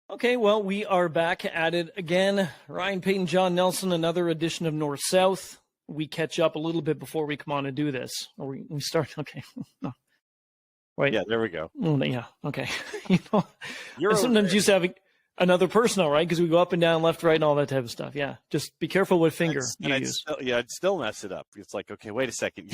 Okay, well, we are back at it again. Ryan, Peyton, John Nelson, another edition of North South. We catch up a little bit before we come on and do this. Or we start, okay. No. Wait. Yeah, there we go. Oh, yeah, okay. I sometimes used to have another person, right? Because we go up and down, left, right, and all that type of stuff. Yeah, just be careful what finger you use. I'd still mess it up. It's like, okay, wait a second.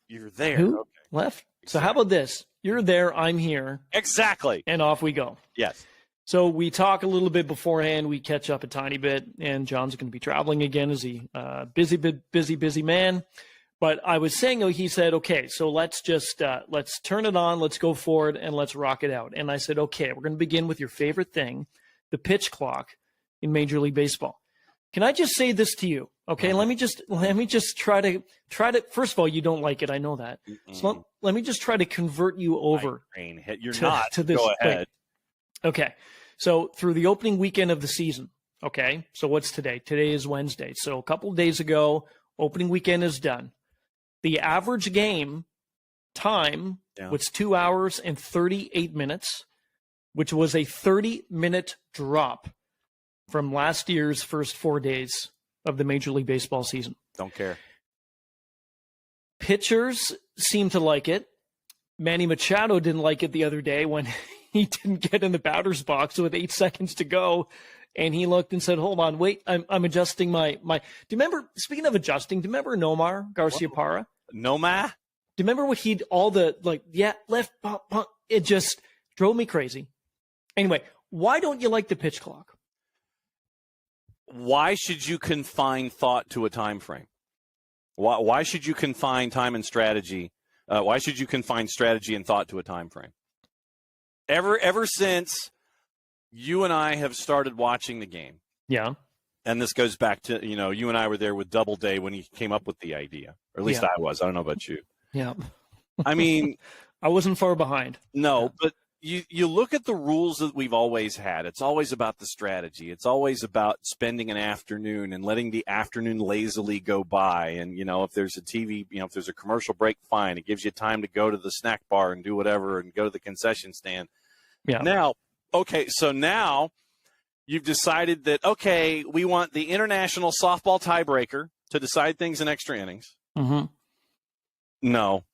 You're there. Who? Okay. Left? Exactly. So how about this? You're there, I'm here. Exactly. And off we go. Yes. So we talk a little bit beforehand. We catch up a tiny bit, and John's going to be traveling again as he busy man. But I was saying, he said, okay, so let's just let's turn it on, let's go forward, and let's rock it out. And I said, okay, we're going to begin with your favorite thing, the pitch clock in Major League Baseball. Can I just say this to you? Okay, let me just try to. First of all, you don't like it, I know that. So let me just try to convert you over. You're not to this. Go ahead. Okay, so through the opening weekend of the season. Okay, so what's today? Today is Wednesday. So a couple of days ago, opening weekend is done. The average game time was 2 hours and 38 minutes, which was a 30-minute drop from last year's first 4 days of the Major League Baseball season. Don't care. Pitchers seem to like it. Manny Machado didn't like it the other day when he didn't get in the batter's box with 8 seconds to go. And he looked and said, hold on, wait, I'm adjusting my. Do you remember, speaking of adjusting, do you remember Nomar Garciaparra? Nomar? Do you remember what left, pump, it just drove me crazy. Anyway, why don't you like the pitch clock? Why should you confine thought to a time frame? Why should you confine time and strategy? Why should you confine strategy and thought to a time frame? Ever since you and I have started watching the game. Yeah. And this goes back to, you and I were there with Doubleday when he came up with the idea. Or at least I was. I don't know about you. Yeah. I mean. I wasn't far behind. No, but you look at the rules that we've always had. It's always about the strategy. It's always about spending an afternoon and letting the afternoon lazily go by. And, if there's a TV, if there's a commercial break, fine. It gives you time to go to the snack bar and do whatever and go to the concession stand. Yeah. Now, okay, so now you've decided that, okay, we want the international softball tiebreaker to decide things in extra innings. Mm-hmm. No.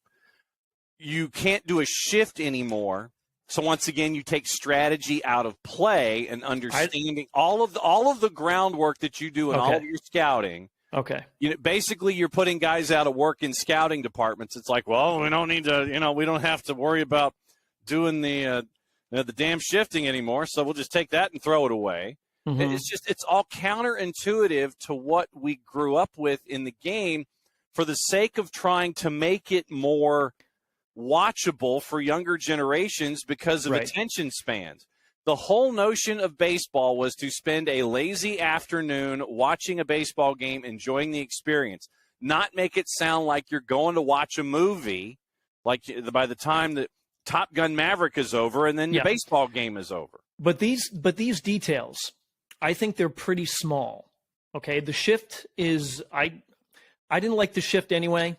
You can't do a shift anymore. So once again, you take strategy out of play and understanding all of the groundwork that you do in all of your scouting. Okay. Basically, you're putting guys out of work in scouting departments. It's like, well, we don't need to, we don't have to worry about doing the damn shifting anymore. So we'll just take that and throw it away. Mm-hmm. It's all counterintuitive to what we grew up with in the game for the sake of trying to make it more watchable for younger generations because of attention spans. The whole notion of baseball was to spend a lazy afternoon watching a baseball game, enjoying the experience, not make it sound like you're going to watch a movie like by the time that Top Gun Maverick is over and then the baseball game is over. But these details, I think they're pretty small. Okay, the shift is I didn't like the shift anyway.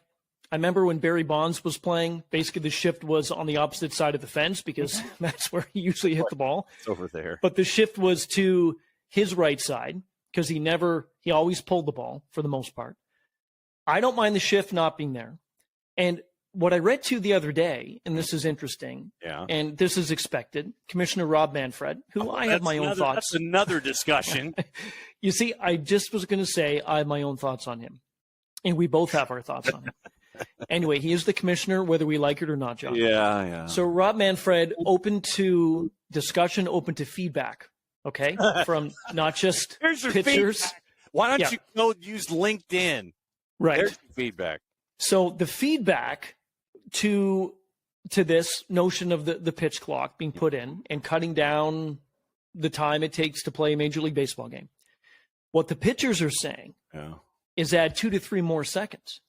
I remember when Barry Bonds was playing, basically the shift was on the opposite side of the fence because that's where he usually hit the ball. It's over there. But the shift was to his right side because he always pulled the ball for the most part. I don't mind the shift not being there. And what I read to the other day, and this is interesting, and this is expected, Commissioner Rob Manfred, who I have my own thoughts. That's another discussion. You see, I just was going to say I have my own thoughts on him. And we both have our thoughts on him. Anyway, he is the commissioner, whether we like it or not, John. Yeah. So Rob Manfred, open to discussion, open to feedback, okay, from not just pitchers. Feedback. Why don't you go use LinkedIn? Right. There's your feedback. So the feedback to this notion of the pitch clock being put in and cutting down the time it takes to play a Major League Baseball game. What the pitchers are saying is add 2 to 3 more seconds.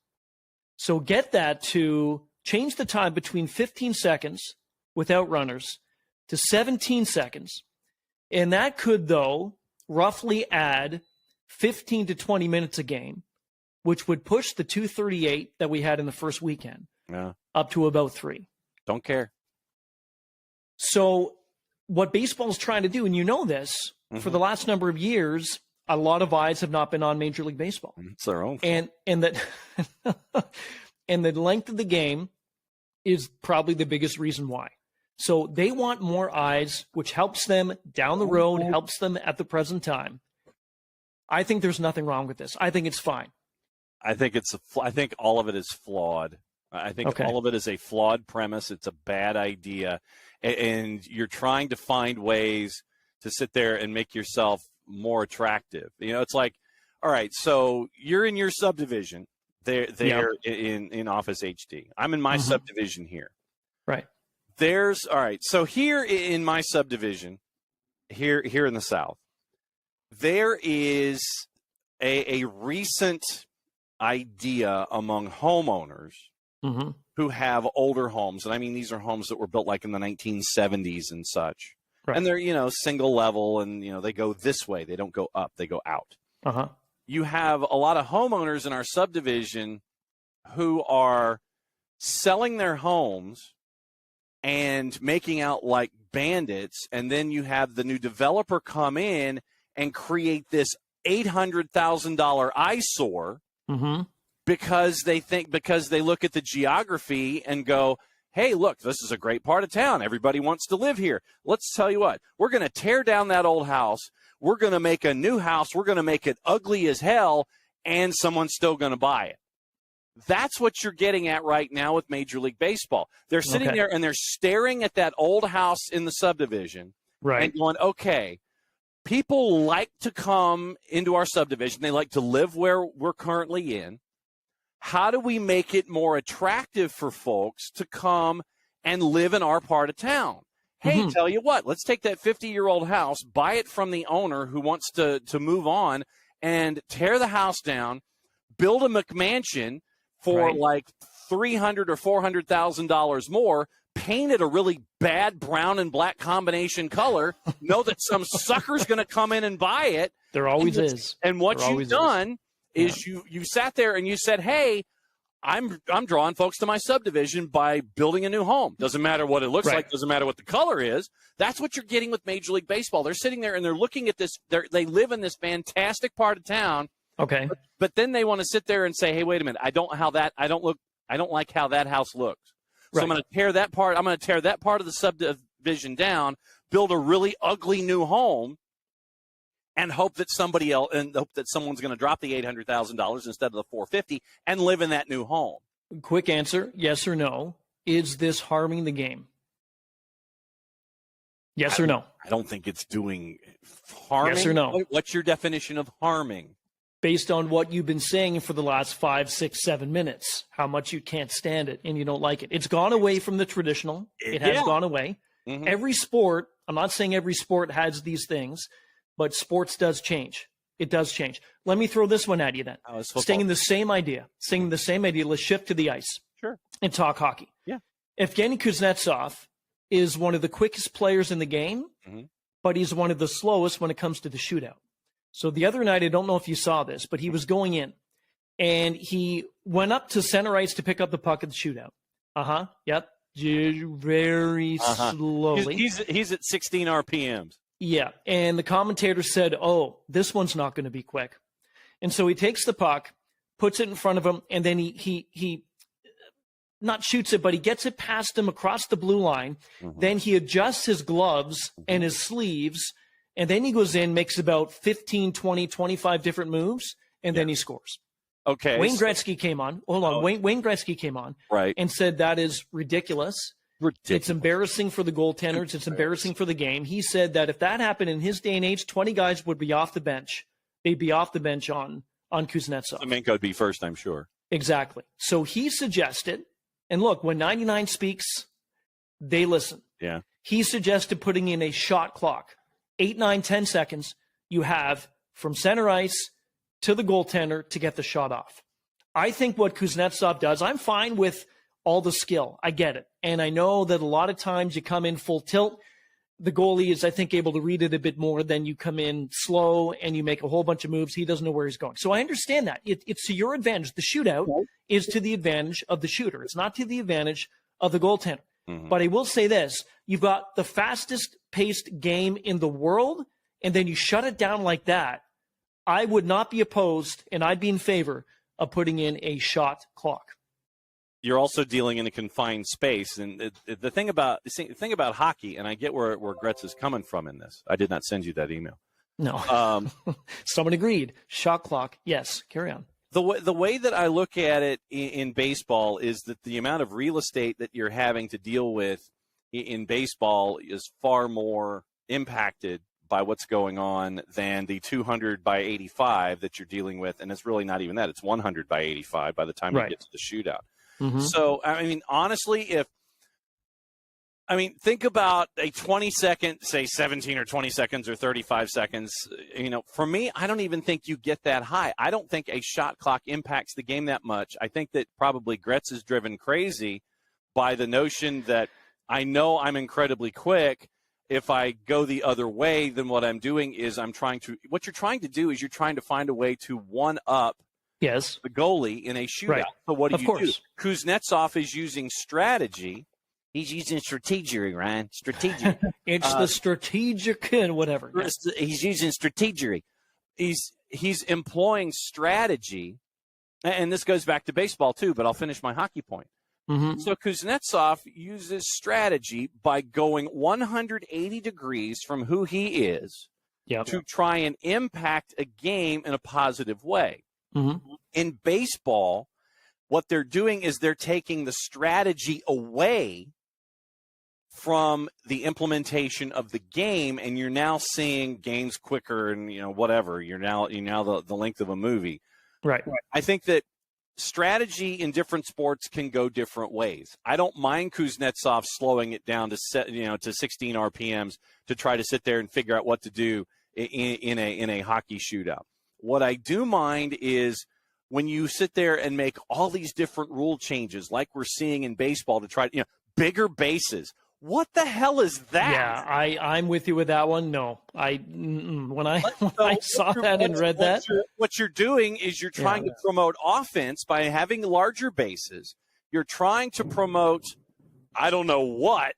So get that to change the time between 15 seconds without runners to 17 seconds. And that could, though, roughly add 15 to 20 minutes a game, which would push the 238 that we had in the first weekend up to about 3. Don't care. So what baseball's trying to do, and you know this, for the last number of years, a lot of eyes have not been on Major League Baseball. It's their own fault. And that and the length of the game is probably the biggest reason why. So they want more eyes, which helps them down the road, helps them at the present time. I think there's nothing wrong with this. I think it's fine. I think all of it is flawed. I think all of it is a flawed premise. It's a bad idea. And you're trying to find ways to sit there and make yourself more attractive. It's like, all right, so you're in your subdivision. They're in Office HD. I'm in my subdivision here. Right. All right, so here in my subdivision, here in the South, there is a recent idea among homeowners who have older homes. And I mean, these are homes that were built like in the 1970s and such. Right. And they're, single level and, they go this way. They don't go up. They go out. You have a lot of homeowners in our subdivision who are selling their homes and making out like bandits. And then you have the new developer come in and create this $800,000 eyesore because they look at the geography and go, hey, look, this is a great part of town. Everybody wants to live here. Let's tell you what, we're going to tear down that old house. We're going to make a new house. We're going to make it ugly as hell, and someone's still going to buy it. That's what you're getting at right now with Major League Baseball. They're sitting there and they're staring at that old house in the subdivision and going, okay, people like to come into our subdivision. They like to live where we're currently in. How do we make it more attractive for folks to come and live in our part of town? Hey, tell you what, let's take that 50-year-old house, buy it from the owner who wants to move on, and tear the house down, build a McMansion for like $300,000 or $400,000 more, paint it a really bad brown and black combination color, know that some sucker's going to come in and buy it. There always is. And what you've done is you sat there and you said, hey, I'm drawing folks to my subdivision by building a new home. Doesn't matter what it looks like. Doesn't matter what the color is. That's what you're getting with Major League Baseball. They're sitting there and they're looking at this. They live in this fantastic part of town. Okay. But then they want to sit there and say, hey, wait a minute. I don't like how that house looks. So I'm going to tear that part. I'm going to tear that part of the subdivision down, build a really ugly new home, and hope that someone's going to drop the $800,000 instead of the $450,000 and live in that new home. Quick answer: yes or no. Is this harming the game? Yes or no? I don't think it's doing harming. Yes or no? What's your definition of harming? Based on what you've been saying for the last 5, 6, 7 minutes, how much you can't stand it and you don't like it. It's gone away from the traditional. It has gone away. Every sport, I'm not saying every sport has these things, but sports does change. It does change. Let me throw this one at you then. Staying in the same idea, let's shift to the ice. Sure. And talk hockey. Yeah. Evgeny Kuznetsov is one of the quickest players in the game, but he's one of the slowest when it comes to the shootout. So the other night, I don't know if you saw this, but he was going in, and he went up to center ice to pick up the puck at the shootout. Yep. Very slowly. He's at 16 RPMs. Yeah, and the commentator said, oh, this one's not going to be quick. And so he takes the puck, puts it in front of him, and then he not shoots it, but he gets it past him across the blue line. Then he adjusts his gloves and his sleeves, and then he goes in, makes about 15, 20, 25 different moves, and then he scores. Okay. Wayne Gretzky came on. Hold on. Wayne Gretzky came on and said that is ridiculous. It's embarrassing for the goaltenders. It's embarrassing for the game. He said that if that happened in his day and age, 20 guys would be off the bench. They'd be off the bench on Kuznetsov. Semenko would be first, I'm sure. Exactly. So he suggested, and look, when 99 speaks, they listen. Yeah. He suggested putting in a shot clock. 8, 9, 10 seconds you have from center ice to the goaltender to get the shot off. I think what Kuznetsov does, I'm fine with all the skill. I get it. And I know that a lot of times you come in full tilt. The goalie is, I think, able to read it a bit more than you come in slow and you make a whole bunch of moves. He doesn't know where he's going. So I understand that. It's to your advantage. The shootout is to the advantage of the shooter. It's not to the advantage of the goaltender. But I will say this. You've got the fastest paced game in the world, and then you shut it down like that. I would not be opposed, and I'd be in favor of putting in a shot clock. You're also dealing in a confined space, and the thing about hockey, and I get where Gretz is coming from in this. I did not send you that email. No. Someone agreed. Shot clock. Yes. Carry on. The way that I look at it in baseball is that the amount of real estate that you're having to deal with in baseball is far more impacted by what's going on than the 200 by 85 that you're dealing with. And it's really not even that. It's 100 by 85 by the time you get to the shootout. Mm-hmm. So, I mean, honestly, think about a 20-second, say 17 or 20 seconds or 35 seconds. For me, I don't even think you get that high. I don't think a shot clock impacts the game that much. I think that probably Gretz is driven crazy by the notion that I know I'm incredibly quick. If I go the other way, then what I'm doing is what you're trying to do is you're trying to find a way to one-up the goalie in a shootout. Right. So what do you do? Kuznetsov is using strategy. He's using strategery, Ryan. Strategic. It's the strategic and whatever. He's using strategery. He's employing strategy, and this goes back to baseball too, but I'll finish my hockey point. Mm-hmm. So Kuznetsov uses strategy by going 180 degrees from who he is to try and impact a game in a positive way. Mm-hmm. In baseball, what they're doing is they're taking the strategy away from the implementation of the game, and you're now seeing games quicker and whatever. You're now the length of a movie. Right. I think that strategy in different sports can go different ways. I don't mind Kuznetsov slowing it down to 16 RPMs to try to sit there and figure out what to do in a hockey shootout. What I do mind is when you sit there and make all these different rule changes like we're seeing in baseball to try bigger bases. What the hell is that? Yeah, I'm with you with that one. No, when I saw that and read that. What you're doing is you're trying to promote offense by having larger bases. You're trying to promote, I don't know what,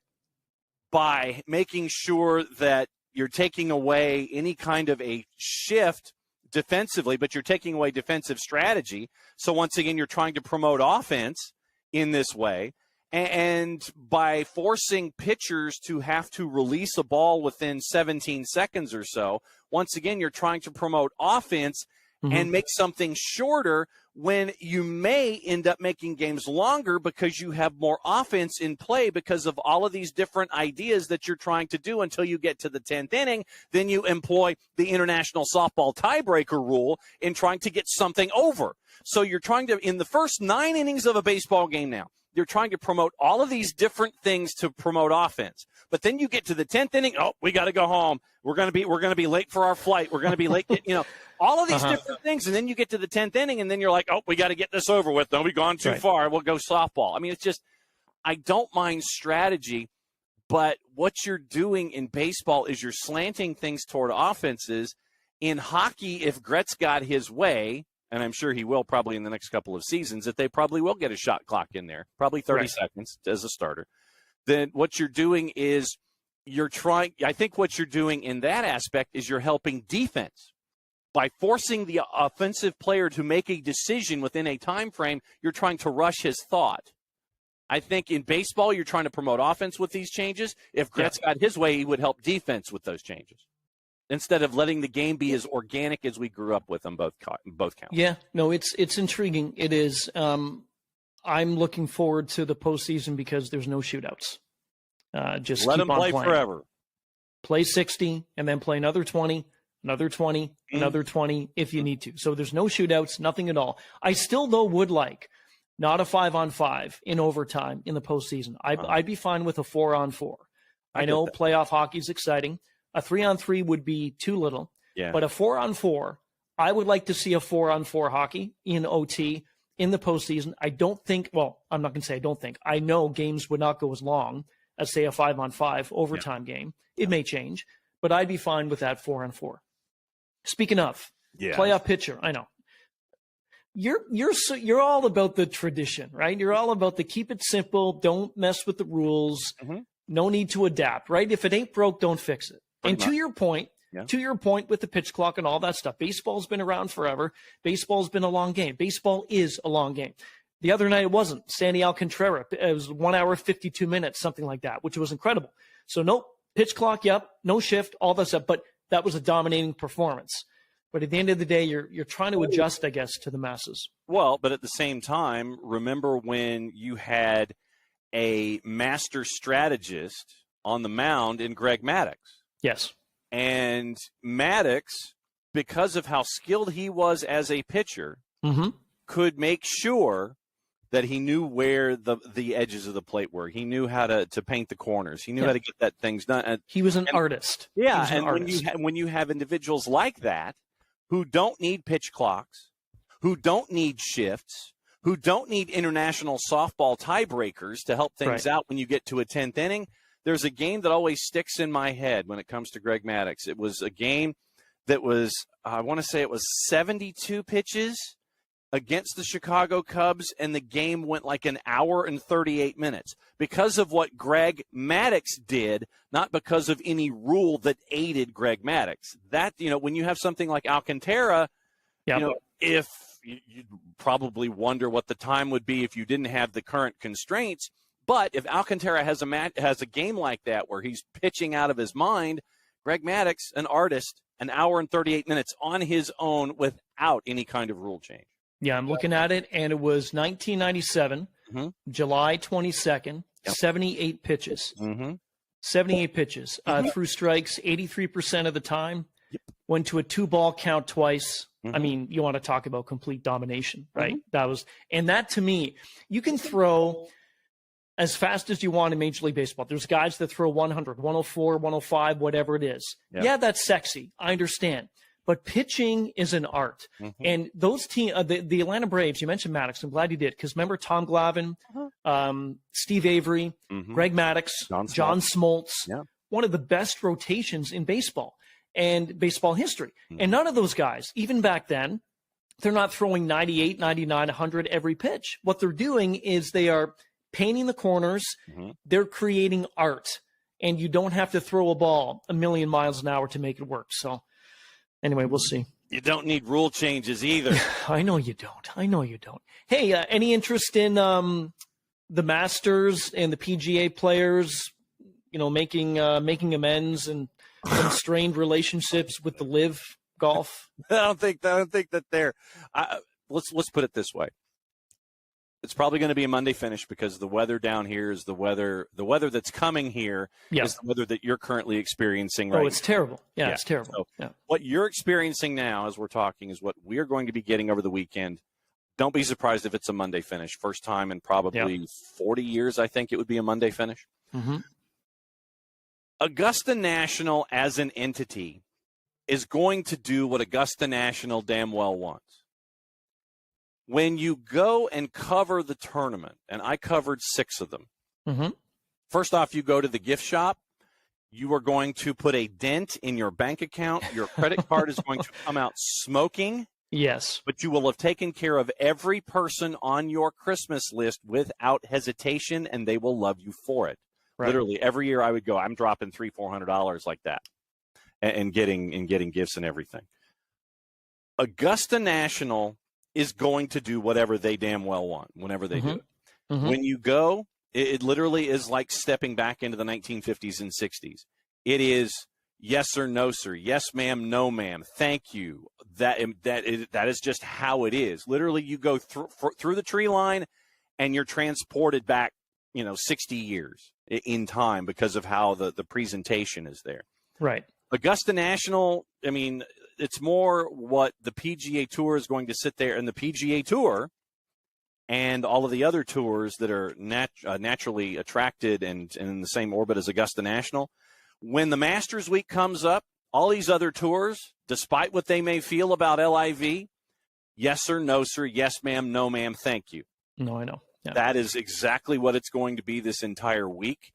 by making sure that you're taking away any kind of a shift defensively, but you're taking away defensive strategy. So once again, you're trying to promote offense in this way. And by forcing pitchers to have to release a ball within 17 seconds or so, once again, you're trying to promote offense and make something shorter when you may end up making games longer because you have more offense in play because of all of these different ideas that you're trying to do until you get to the 10th inning. Then you employ the international softball tiebreaker rule in trying to get something over. So you're trying to, in the first 9 innings of a baseball game now, you're trying to promote all of these different things to promote offense. But then you get to the 10th inning, we got to go home. We're going to be late for our flight. We're going to be late, all of these different things. And then you get to the 10th inning and then you're like, we got to get this over with. Don't be gone too far. We'll go softball. I mean, it's just, I don't mind strategy, but what you're doing in baseball is you're slanting things toward offenses. In hockey, if Gretz got his way, and I'm sure he will probably in the next couple of seasons, that they probably will get a shot clock in there, probably 30 seconds as a starter. Then what you're doing is I think what you're doing in that aspect is you're helping defense. By forcing the offensive player to make a decision within a time frame, you're trying to rush his thought. I think in baseball, you're trying to promote offense with these changes. If Gretz got his way, he would help defense with those changes, instead of letting the game be as organic as we grew up with on both counts. Yeah, no, it's intriguing. It is. I'm looking forward to the postseason because there's no shootouts. Just let keep them on play playing. Forever. Play 60 and then play another 20, another 20, another 20 if you need to. So there's no shootouts, nothing at all. I still, though, would like not a 5-on-5 in overtime in the postseason. I'd be fine with a 4-on-4. I know playoff hockey is exciting. A 3-on-3 would be too little. Yeah. But a 4-on-4, I would like to see a 4-on-4 hockey in OT in the postseason. I don't think, well, I'm not going to say I don't think. I know games would not go as long as, say, a 5-on-5 overtime game. It may change, but I'd be fine with that 4-on-4. Speaking of, playoff pitcher, I know. You're all about the tradition, right? You're all about the keep it simple, don't mess with the rules. No need to adapt, right? If it ain't broke, don't fix it. And to your point, with the pitch clock and all that stuff, baseball's been around forever. Baseball's been a long game. Baseball is a long game. The other night it wasn't. Sandy Alcantara, it was 1 hour, 52 minutes, something like that, which was incredible. So no pitch clock, no shift, all that stuff, but that was a dominating performance. But at the end of the day, you're trying to adjust, I guess, to the masses. Well, but at the same time, remember when you had a master strategist on the mound in Greg Maddux? Yes. And Maddux, because of how skilled he was as a pitcher, could make sure that he knew where the edges of the plate were. He knew how to paint the corners. He knew how to get that things done. He was an artist. Yeah, and when you have individuals like that who don't need pitch clocks, who don't need shifts, who don't need international softball tiebreakers to help things out when you get to a 10th inning, there's a game that always sticks in my head when it comes to Greg Maddux. It was a game that was, I want to say it was 72 pitches against the Chicago Cubs, and the game went like an hour and 38 minutes because of what Greg Maddux did, not because of any rule that aided Greg Maddux. That, when you have something like Alcantara, if you'd probably wonder what the time would be if you didn't have the current constraints. But if Alcantara has a game like that where he's pitching out of his mind, Greg Maddux, an artist, an hour and 38 minutes on his own without any kind of rule change. Yeah, I'm looking at it, and it was 1997, July 22nd, 78 pitches. 78 pitches. Threw strikes 83% of the time. Went to a 2-ball count twice. I mean, you want to talk about complete domination, right? That to me, you can throw as fast as you want in Major League Baseball. There's guys that throw 100, 104, 105, whatever it is. Yeah, that's sexy. I understand. But pitching is an art. And those the Atlanta Braves, you mentioned Maddux. I'm glad you did, because remember Tom Glavine, Steve Avery, Greg Maddux, John Smoltz, one of the best rotations in baseball and baseball history. And none of those guys, even back then, they're not throwing 98, 99, 100 every pitch. What they're doing is they are painting the corners. They're creating art. And you don't have to throw a ball a million miles an hour to make it work. So anyway, we'll see. You don't need rule changes either. I know you don't. Hey, any interest in the Masters and the PGA players, making amends and some strained relationships with the Live Golf? I don't think that they're. Let's put it this way. It's probably going to be a Monday finish because the weather down here is the weather that's coming here is the weather that you're currently experiencing right now. It's terrible. Yeah, it's terrible. So what you're experiencing now as we're talking is what we're going to be getting over the weekend. Don't be surprised if it's a Monday finish. First time in probably 40 years, I think it would be a Monday finish. Augusta National as an entity is going to do what Augusta National damn well wants. When you go and cover the tournament, and I covered 6 of them, first off, you go to the gift shop. You are going to put a dent in your bank account. Your credit card is going to come out smoking. Yes. But you will have taken care of every person on your Christmas list without hesitation, and they will love you for it. Right. Literally, every year I would go, I'm dropping $300-$400 like that and getting gifts and everything. Augusta National is going to do whatever they damn well want whenever they do it. When you go, it literally is like stepping back into the 1950s and 60s. It is yes sir, no sir, yes ma'am, no ma'am, thank you. That is just how it is. Literally, you go through the tree line and you're transported back, 60 years in time because of how the presentation is there. Right. Augusta National, I mean, it's more what the PGA Tour is going to sit there, and the PGA Tour and all of the other tours that are naturally attracted and in the same orbit as Augusta National. When the Masters Week comes up, all these other tours, despite what they may feel about LIV, yes sir, no sir, yes ma'am, no ma'am, thank you. No, I know. Yeah. That is exactly what it's going to be this entire week.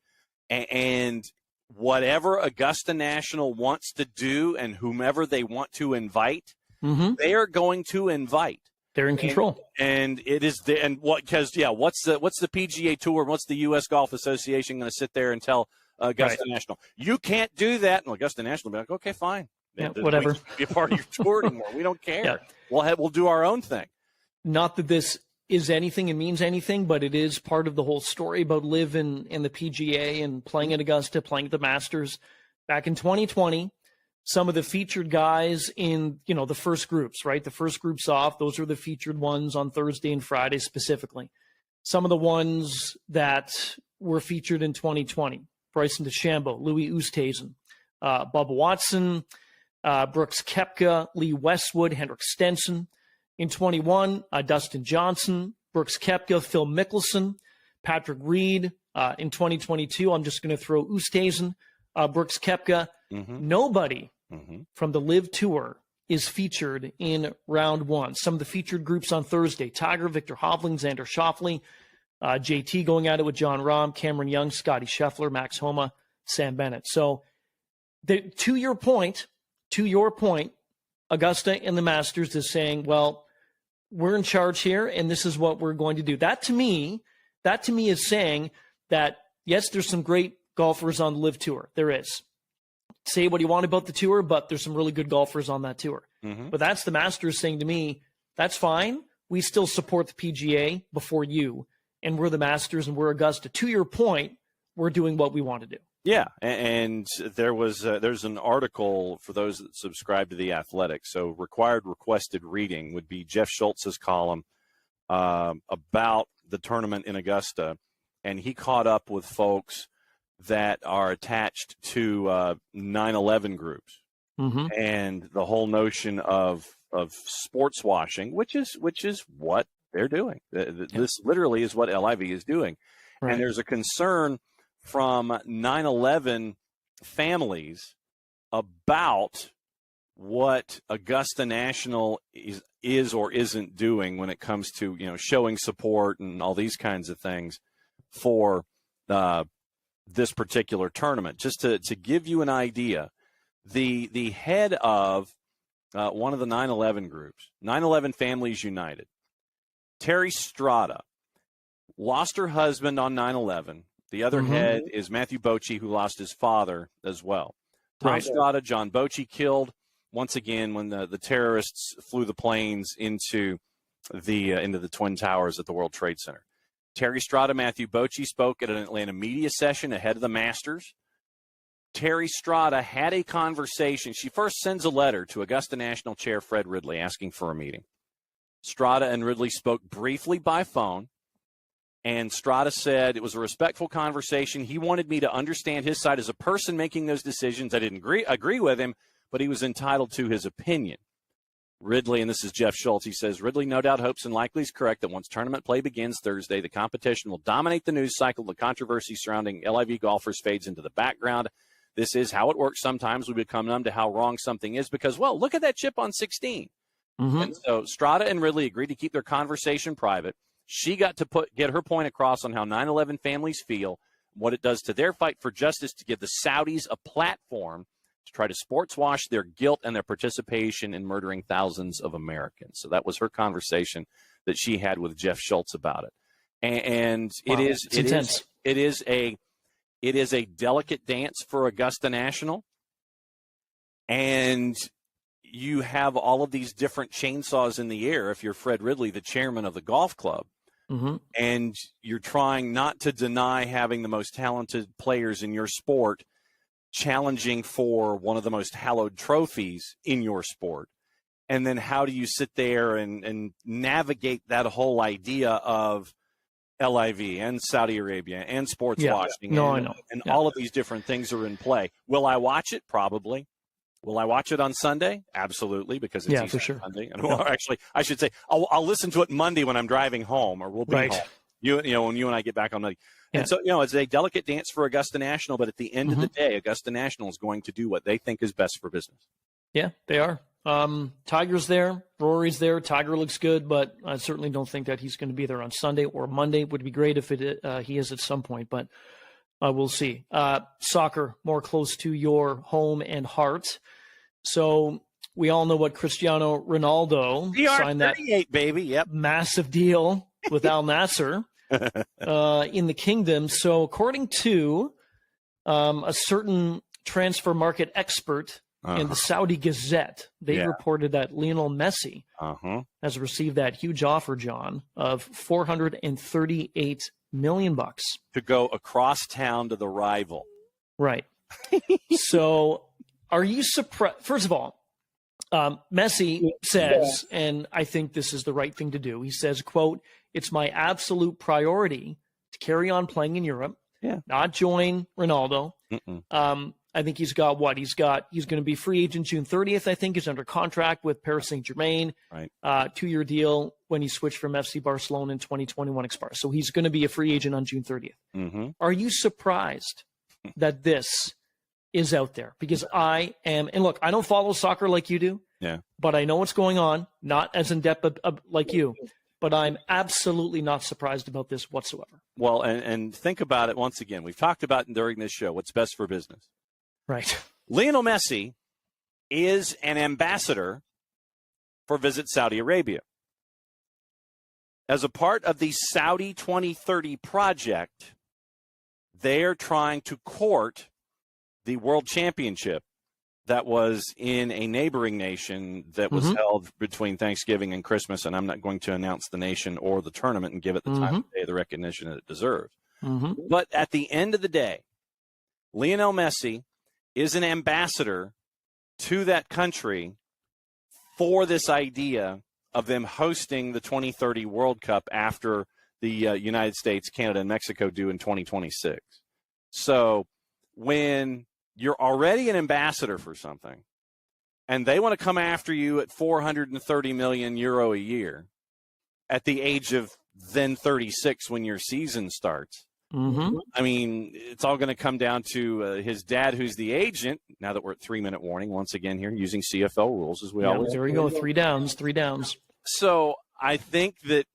And whatever Augusta National wants to do and whomever they want to invite, they are going to invite. They're in control. And it is what's the PGA Tour, what's the US Golf Association going to sit there and tell Augusta National. You can't do that. And Augusta National will be like, okay, fine. Yeah, whatever. Be a part of your tour anymore. We don't care. Yeah. We'll do our own thing. Not that this is anything and means anything, but it is part of the whole story about Liv in the PGA and playing at Augusta, playing at the Masters. Back in 2020, some of the featured guys in, the first groups, right? The first groups off, those are the featured ones on Thursday and Friday specifically. Some of the ones that were featured in 2020, Bryson DeChambeau, Louis Oosthuizen, Bubba Watson, Brooks Koepka, Lee Westwood, Henrik Stenson. In 21, Dustin Johnson, Brooks Koepka, Phil Mickelson, Patrick Reed. In 2022, I'm just going to throw Oosthuizen, Brooks Koepka. Nobody from the Live Tour is featured in round one. Some of the featured groups on Thursday: Tiger, Victor Hovland, Xander Schauffele, JT going at it with John Rahm, Cameron Young, Scotty Scheffler, Max Homa, Sam Bennett. So to your point, Augusta and the Masters is saying, well, we're in charge here, and this is what we're going to do. That to me is saying that, yes, there's some great golfers on the Live Tour. There is. Say what you want about the tour, but there's some really good golfers on that tour. But that's the Masters saying to me, that's fine. We still support the PGA before you, and we're the Masters and we're Augusta. To your point, we're doing what we want to do. Yeah, and there's an article for those that subscribe to The Athletic. So requested reading would be Jeff Schultz's column about the tournament in Augusta, and he caught up with folks that are attached to 9/11 groups and the whole notion of sports washing, which is what they're doing. This literally is what LIV is doing, and there's a concern from 9/11 families about what Augusta National is or isn't doing when it comes to showing support and all these kinds of things for this particular tournament. Just to give you an idea, the head of one of the 9/11 groups, 9/11 Families United, Terry Strada, lost her husband on 9/11. The other head is Matthew Bochy, who lost his father as well. Tom Strada, John Bochy killed once again when the terrorists flew the planes into the Twin Towers at the World Trade Center. Terry Strada, Matthew Bochy spoke at an Atlanta media session ahead of the Masters. Terry Strada had a conversation. She first sends a letter to Augusta National Chair Fred Ridley asking for a meeting. Strada and Ridley spoke briefly by phone. And Strada said it was a respectful conversation. He wanted me to understand his side as a person making those decisions. I didn't agree with him, but he was entitled to his opinion. Ridley, and this is Jeff Schultz, he says, Ridley no doubt hopes and likely is correct that once tournament play begins Thursday, the competition will dominate the news cycle. The controversy surrounding LIV golfers fades into the background. This is how it works. Sometimes we become numb to how wrong something is because, well, look at that chip on 16. And so Strada and Ridley agreed to keep their conversation private. She got to get her point across on how 9/11 families feel, what it does to their fight for justice to give the Saudis a platform to try to sports wash their guilt and their participation in murdering thousands of Americans. So that was her conversation that she had with Jeff Schultz about it. And wow, it is a delicate dance for Augusta National. And you have all of these different chainsaws in the air if you're Fred Ridley, the chairman of the golf club. And you're trying not to deny having the most talented players in your sport challenging for one of the most hallowed trophies in your sport. And then how do you sit there and navigate that whole idea of LIV and Saudi Arabia and sports washing? I know. And all of these different things are in play. Will I watch it? Probably. Will I watch it on Sunday? Absolutely, because it's for sure. Sunday. Well, actually, I should say I'll listen to it Monday when I'm driving home, or we'll be home. When you and I get back on Monday. And so, it's a delicate dance for Augusta National, but at the end of the day, Augusta National is going to do what they think is best for business. Yeah, they are. Tiger's there. Rory's there. Tiger looks good, but I certainly don't think that he's going to be there on Sunday or Monday. Would be great if he is at some point, but we'll see. Soccer, more close to your home and heart. So we all know what Cristiano Ronaldo signed that baby. Yep. Massive deal with Al Nassr in the kingdom. So according to A certain transfer market expert in the Saudi Gazette, they reported that Lionel Messi has received that huge offer, John, of $438 million to go across town to the rival. Right. So are you surprised? First of all, Messi says, and I think this is the right thing to do. He says, quote, "It's my absolute priority to carry on playing in Europe, not join Ronaldo." I think he's got what? He's going to be free agent June 30th, I think. He's under contract with Paris Saint-Germain. Right. 2-year deal when he switched from FC Barcelona in 2021 expires. So he's going to be a free agent on June 30th. Are you surprised that this is out there? Because I am, and look, I don't follow soccer like you do, but I know what's going on, not as in depth like you, but I'm absolutely not surprised about this whatsoever. Well, and think about it once again. We've talked about during this show what's best for business. Right. Lionel Messi is an ambassador for Visit Saudi Arabia. As a part of the Saudi 2030 project, they are trying to court the World Championship that was in a neighboring nation that was held between Thanksgiving and Christmas, and I'm not going to announce the nation or the tournament and give it the time of day, the recognition that it deserves. But at the end of the day, Lionel Messi is an ambassador to that country for this idea of them hosting the 2030 World Cup after the United States, Canada, and Mexico do in 2026. So when you're already an ambassador for something and they want to come after you at 430 million euro a year at the age of then 36 when your season starts, I mean, it's all going to come down to his dad, who's the agent. Now that we're at 3-minute warning, once again here, using CFL rules as we always. There we go. 3 downs. So I think that,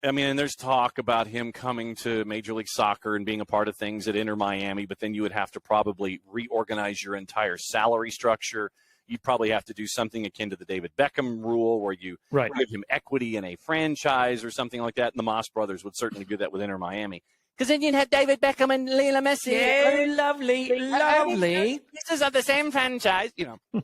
I mean, and there's talk about him coming to Major League Soccer and being a part of things at Inter Miami, but then you would have to probably reorganize your entire salary structure. You'd probably have to do something akin to the David Beckham rule where you give him equity in a franchise or something like that. And the Moss brothers would certainly do that with Inter Miami. Because then you'd have David Beckham and Lionel Messi. Yeah, lovely. Pieces of the same franchise. You know,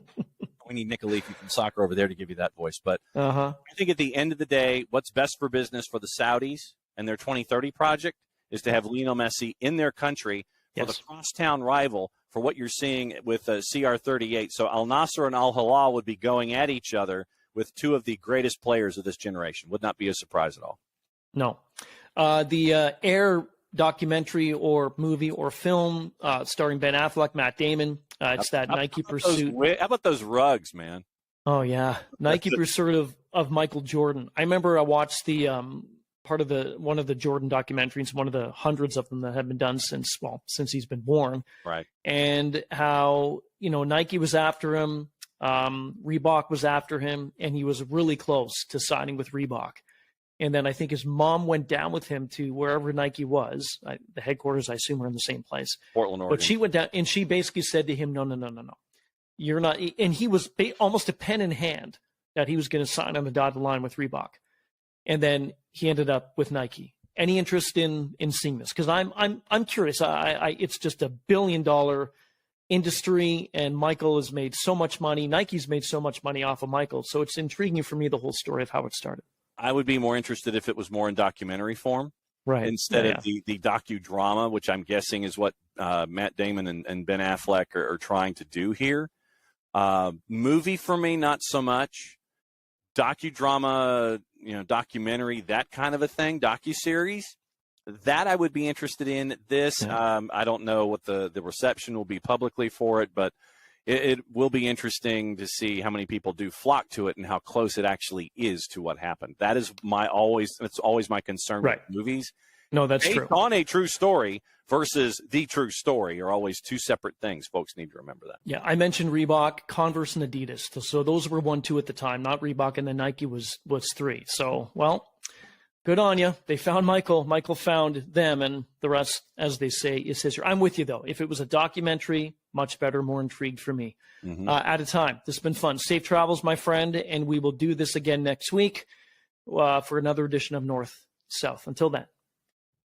we need Nick Alifi from soccer over there to give you that voice. But I think at the end of the day, what's best for business for the Saudis and their 2030 project is to have Lionel Messi in their country for the crosstown rival for what you're seeing with CR38. So Al Nassr and Al Hilal would be going at each other with two of the greatest players of this generation. Would not be a surprise at all. No. The Air documentary or movie or film starring Ben Affleck, Matt Damon. It's that Nike pursuit. How about those rugs, man? Oh, yeah. Nike pursuit of Michael Jordan. I remember I watched the part of one of the Jordan documentaries, one of the hundreds of them that have been done since he's been born. Right. And how, Nike was after him, Reebok was after him, and he was really close to signing with Reebok. And then I think his mom went down with him to wherever Nike was. The headquarters, I assume, are in the same place. Portland, Oregon. But she went down, and she basically said to him, no. You're not. And he was almost a pen in hand that he was going to sign on the dotted line with Reebok. And then he ended up with Nike. Any interest in seeing this? Because I'm curious. It's just $1 billion industry, and Michael has made so much money. Nike's made so much money off of Michael. So it's intriguing for me, the whole story of how it started. I would be more interested if it was more in documentary form, right? Instead of the docudrama, which I'm guessing is what Matt Damon and Ben Affleck are trying to do here. Movie for me, not so much. Docudrama, documentary, that kind of a thing, docuseries, that I would be interested in. This, I don't know what the reception will be publicly for it, but it will be interesting to see how many people do flock to it and how close it actually is to what happened. That is it's always my concern with movies. No, that's true. On a true story versus the true story are always two separate things. Folks need to remember that. Yeah, I mentioned Reebok, Converse, and Adidas. So those were 1, 2 at the time, not Reebok, and then Nike was 3. So, well, good on you. They found Michael. Michael found them, and the rest, as they say, is history. I'm with you, though. If it was a documentary, much better, more intrigued for me. At a time. This has been fun. Safe travels, my friend, and we will do this again next week for another edition of North South. Until then.